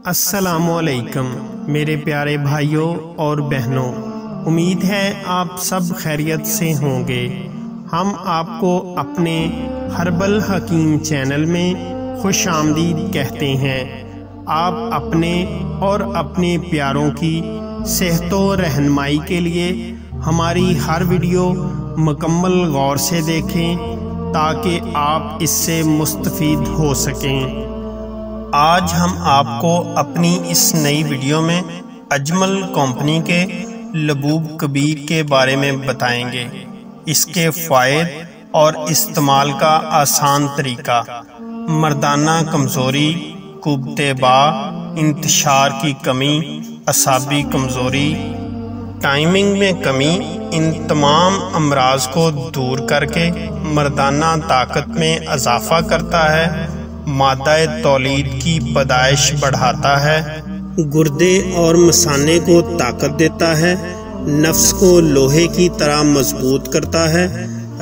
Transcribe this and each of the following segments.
अस्सलामुअलैकुम मेरे प्यारे भाइयों और बहनों, उम्मीद है आप सब खैरियत से होंगे। हम आपको अपने हर्बल हकीम चैनल में खुश आमदीद कहते हैं। आप अपने और अपने प्यारों की सेहत व रहनुमाई के लिए हमारी हर वीडियो मुकम्मल गौर से देखें ताकि आप इससे मुस्तफ़ीद हो सकें। आज हम आपको अपनी इस नई वीडियो में अजमल कंपनी के लबूब कबीर के बारे में बताएंगे, इसके फ़ायदे और इस्तेमाल का आसान तरीका, मर्दाना कमज़ोरी, कुब्ते बा, इंतशार की कमी, असाबी कमज़ोरी, टाइमिंग में कमी, इन तमाम अमराज को दूर करके मर्दाना ताकत में इजाफ़ा करता है, मादा तौलीद की पैदाइश बढ़ाता है, गुर्दे और मसाने को ताकत देता है, नफ्स को लोहे की तरह मजबूत करता है।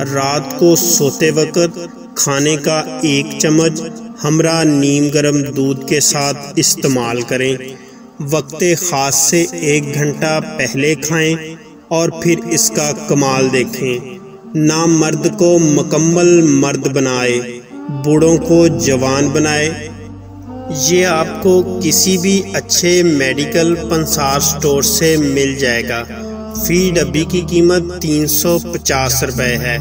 रात को सोते वक्त खाने का 1 चम्मच हमरा नीम गर्म दूध के साथ इस्तेमाल करें। वक्त ख़ास से 1 घंटा पहले खाएं और फिर इसका कमाल देखें। ना मर्द को मुकम्मल मर्द बनाए, बूढ़ों को जवान बनाए। ये आपको किसी भी अच्छे मेडिकल पंसार स्टोर से मिल जाएगा। फी डब्बी की कीमत 350 रुपये है।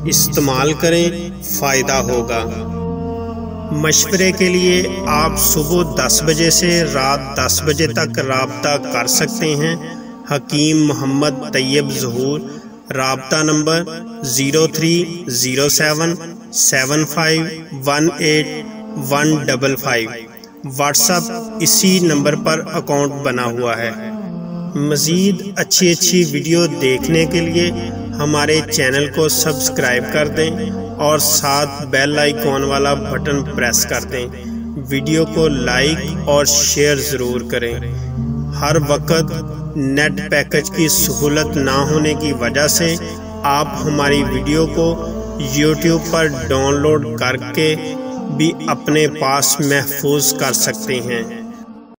इस्तेमाल करें, फ़ायदा होगा। मशवरे के लिए आप सुबह 10 बजे से रात 10 बजे तक राब्ता कर सकते हैं। हकीम मोहम्मद तैयब ज़हूर। राब्ता नंबर 0307 75 18 155। व्हाट्सएप इसी नंबर पर अकाउंट बना हुआ है। मज़ीद अच्छी वीडियो देखने के लिए हमारे चैनल को सब्सक्राइब कर दें और साथ बेल आइकॉन वाला बटन प्रेस कर दें। वीडियो को लाइक और शेयर ज़रूर करें। हर वक्त नेट पैकेज की सहूलत ना होने की वजह से आप हमारी वीडियो को YouTube पर डाउनलोड करके भी अपने पास महफूज कर सकते हैं।